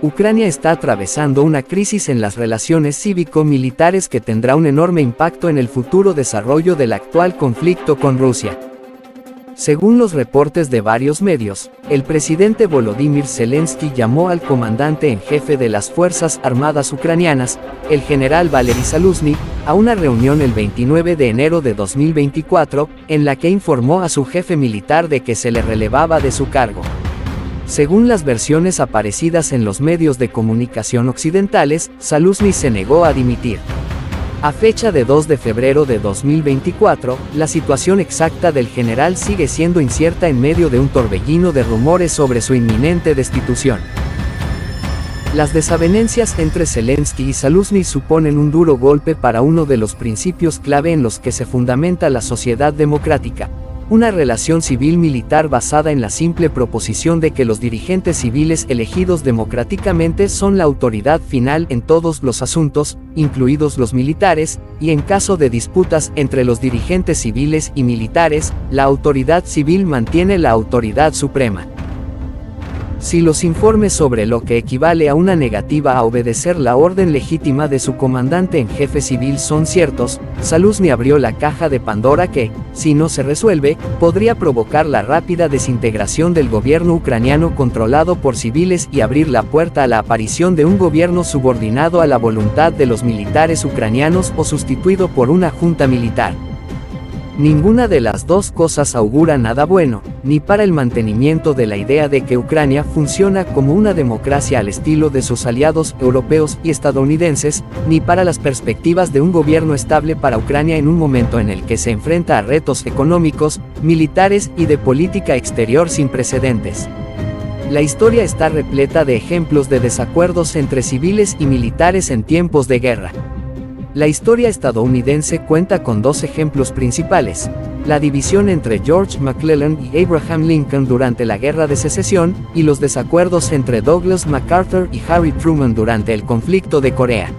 Ucrania está atravesando una crisis en las relaciones cívico-militares que tendrá un enorme impacto en el futuro desarrollo del actual conflicto con Rusia. Según los reportes de varios medios, el presidente Volodymyr Zelensky llamó al comandante en jefe de las Fuerzas Armadas ucranianas, el general Valery Zaluzhny, a una reunión el 29 de enero de 2024, en la que informó a su jefe militar de que se le relevaba de su cargo. Según las versiones aparecidas en los medios de comunicación occidentales, Zaluzhny se negó a dimitir. A fecha de 2 de febrero de 2024, la situación exacta del general sigue siendo incierta en medio de un torbellino de rumores sobre su inminente destitución. Las desavenencias entre Zelensky y Zaluzhny suponen un duro golpe para uno de los principios clave en los que se fundamenta la sociedad democrática. Una relación civil-militar basada en la simple proposición de que los dirigentes civiles elegidos democráticamente son la autoridad final en todos los asuntos, incluidos los militares, y en caso de disputas entre los dirigentes civiles y militares, la autoridad civil mantiene la autoridad suprema. Si los informes sobre lo que equivale a una negativa a obedecer la orden legítima de su comandante en jefe civil son ciertos, Zaluzhny abrió la caja de Pandora que, si no se resuelve, podría provocar la rápida desintegración del gobierno ucraniano controlado por civiles y abrir la puerta a la aparición de un gobierno subordinado a la voluntad de los militares ucranianos o sustituido por una junta militar. Ninguna de las dos cosas augura nada bueno, ni para el mantenimiento de la idea de que Ucrania funciona como una democracia al estilo de sus aliados europeos y estadounidenses, ni para las perspectivas de un gobierno estable para Ucrania en un momento en el que se enfrenta a retos económicos, militares y de política exterior sin precedentes. La historia está repleta de ejemplos de desacuerdos entre civiles y militares en tiempos de guerra. La historia estadounidense cuenta con dos ejemplos principales: la división entre George McClellan y Abraham Lincoln durante la Guerra de Secesión, y los desacuerdos entre Douglas MacArthur y Harry Truman durante el conflicto de Corea.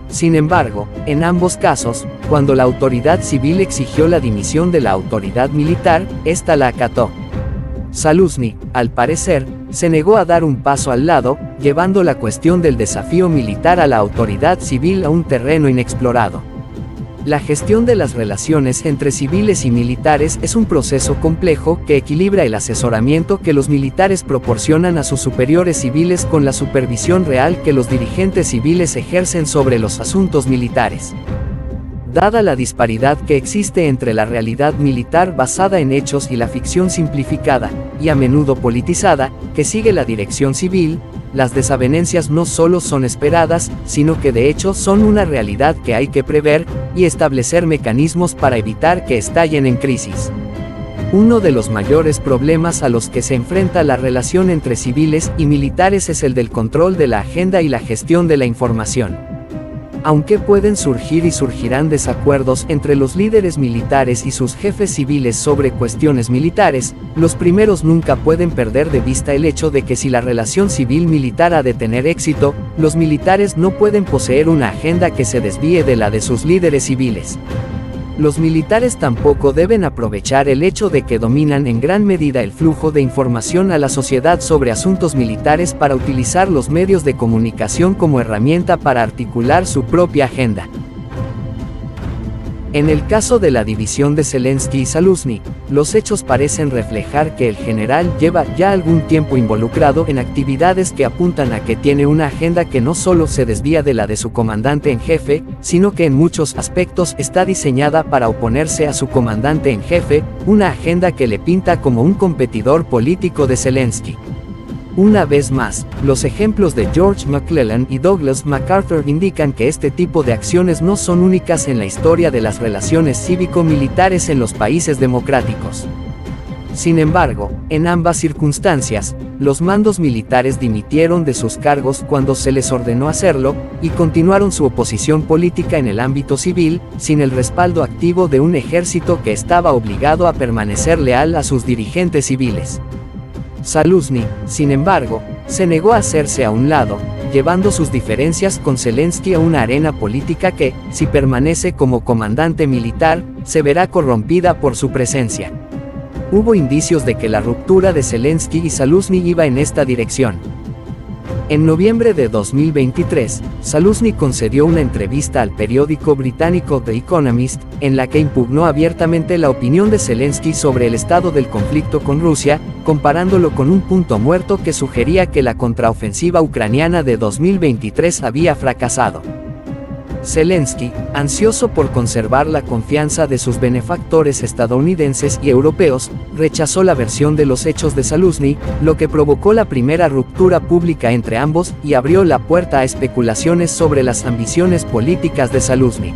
Sin embargo, en ambos casos, cuando la autoridad civil exigió la dimisión de la autoridad militar, esta la acató. Zaluzhny, al parecer, se negó a dar un paso al lado, llevando la cuestión del desafío militar a la autoridad civil a un terreno inexplorado. La gestión de las relaciones entre civiles y militares es un proceso complejo que equilibra el asesoramiento que los militares proporcionan a sus superiores civiles con la supervisión real que los dirigentes civiles ejercen sobre los asuntos militares. Dada la disparidad que existe entre la realidad militar basada en hechos y la ficción simplificada, y a menudo politizada, que sigue la dirección civil, las desavenencias no solo son esperadas, sino que de hecho son una realidad que hay que prever, y establecer mecanismos para evitar que estallen en crisis. Uno de los mayores problemas a los que se enfrenta la relación entre civiles y militares es el del control de la agenda y la gestión de la información. Aunque pueden surgir y surgirán desacuerdos entre los líderes militares y sus jefes civiles sobre cuestiones militares, los primeros nunca pueden perder de vista el hecho de que si la relación civil-militar ha de tener éxito, los militares no pueden poseer una agenda que se desvíe de la de sus líderes civiles. Los militares tampoco deben aprovechar el hecho de que dominan en gran medida el flujo de información a la sociedad sobre asuntos militares para utilizar los medios de comunicación como herramienta para articular su propia agenda. En el caso de la división de Zelensky y Zaluzhny, los hechos parecen reflejar que el general lleva ya algún tiempo involucrado en actividades que apuntan a que tiene una agenda que no solo se desvía de la de su comandante en jefe, sino que en muchos aspectos está diseñada para oponerse a su comandante en jefe, una agenda que le pinta como un competidor político de Zelensky. Una vez más, los ejemplos de George McClellan y Douglas MacArthur indican que este tipo de acciones no son únicas en la historia de las relaciones cívico-militares en los países democráticos. Sin embargo, en ambas circunstancias, los mandos militares dimitieron de sus cargos cuando se les ordenó hacerlo, y continuaron su oposición política en el ámbito civil, sin el respaldo activo de un ejército que estaba obligado a permanecer leal a sus dirigentes civiles. Zaluzhny, sin embargo, se negó a hacerse a un lado, llevando sus diferencias con Zelensky a una arena política que, si permanece como comandante militar, se verá corrompida por su presencia. Hubo indicios de que la ruptura de Zelensky y Zaluzhny iba en esta dirección. En noviembre de 2023, Zaluzny concedió una entrevista al periódico británico The Economist, en la que impugnó abiertamente la opinión de Zelensky sobre el estado del conflicto con Rusia, comparándolo con un punto muerto que sugería que la contraofensiva ucraniana de 2023 había fracasado. Zelensky, ansioso por conservar la confianza de sus benefactores estadounidenses y europeos, rechazó la versión de los hechos de Zaluzny, lo que provocó la primera ruptura pública entre ambos y abrió la puerta a especulaciones sobre las ambiciones políticas de Zaluzny.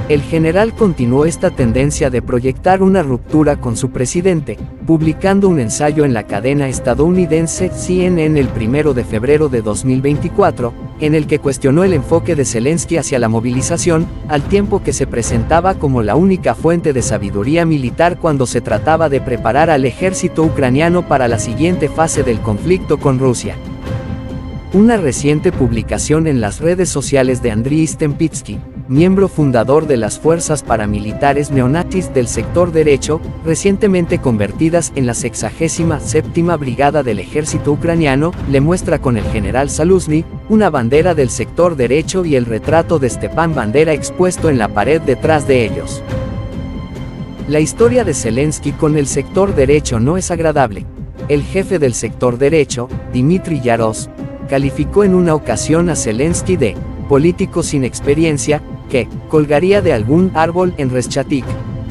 El general continuó esta tendencia de proyectar una ruptura con su presidente, publicando un ensayo en la cadena estadounidense CNN el 1 de febrero de 2024, en el que cuestionó el enfoque de Zelensky hacia la movilización, al tiempo que se presentaba como la única fuente de sabiduría militar cuando se trataba de preparar al ejército ucraniano para la siguiente fase del conflicto con Rusia. Una reciente publicación en las redes sociales de Andriy Stempitsky, miembro fundador de las fuerzas paramilitares neonazis del sector derecho, recientemente convertidas en la 67ª Brigada del Ejército Ucraniano, le muestra con el general Zaluzny una bandera del sector derecho y el retrato de Stepan Bandera expuesto en la pared detrás de ellos. La historia de Zelensky con el sector derecho no es agradable. El jefe del sector derecho, Dmitry Yarosh, calificó en una ocasión a Zelensky de político sin experiencia, que colgaría de algún árbol en Reschatik,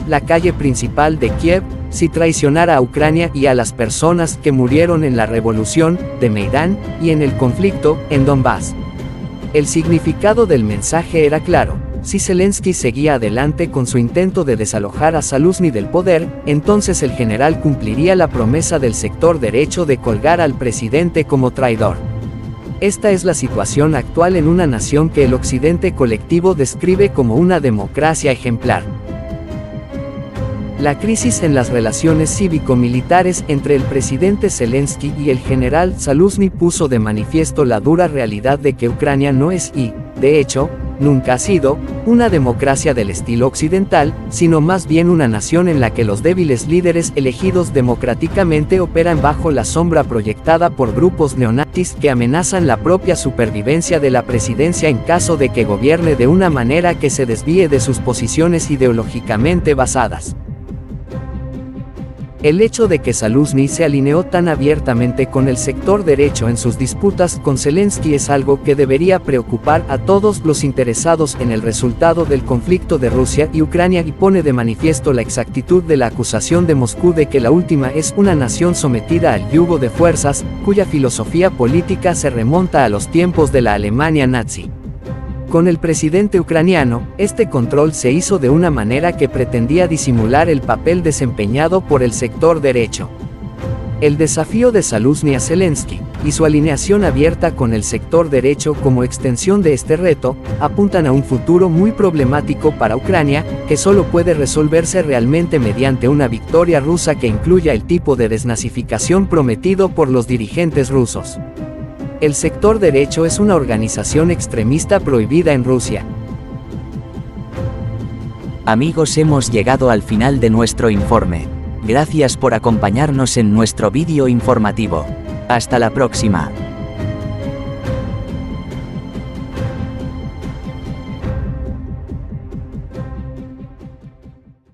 la calle principal de Kiev, si traicionara a Ucrania y a las personas que murieron en la revolución de Maidán y en el conflicto en Donbass. El significado del mensaje era claro: si Zelensky seguía adelante con su intento de desalojar a Zaluzny del poder, entonces el general cumpliría la promesa del sector derecho de colgar al presidente como traidor. Esta es la situación actual en una nación que el occidente colectivo describe como una democracia ejemplar. La crisis en las relaciones cívico-militares entre el presidente Zelensky y el general Zaluzny puso de manifiesto la dura realidad de que Ucrania no es y, de hecho, nunca ha sido, una democracia del estilo occidental, sino más bien una nación en la que los débiles líderes elegidos democráticamente operan bajo la sombra proyectada por grupos neonazis que amenazan la propia supervivencia de la presidencia en caso de que gobierne de una manera que se desvíe de sus posiciones ideológicamente basadas. El hecho de que Zaluzny se alineó tan abiertamente con el sector derecho en sus disputas con Zelensky es algo que debería preocupar a todos los interesados en el resultado del conflicto de Rusia y Ucrania y pone de manifiesto la exactitud de la acusación de Moscú de que la última es una nación sometida al yugo de fuerzas, cuya filosofía política se remonta a los tiempos de la Alemania nazi. Con el presidente ucraniano, este control se hizo de una manera que pretendía disimular el papel desempeñado por el sector derecho. El desafío de Zaluzny a Zelensky, y su alineación abierta con el sector derecho como extensión de este reto, apuntan a un futuro muy problemático para Ucrania, que solo puede resolverse realmente mediante una victoria rusa que incluya el tipo de desnazificación prometido por los dirigentes rusos. El sector derecho es una organización extremista prohibida en Rusia. Amigos, hemos llegado al final de nuestro informe. Gracias por acompañarnos en nuestro vídeo informativo. Hasta la próxima.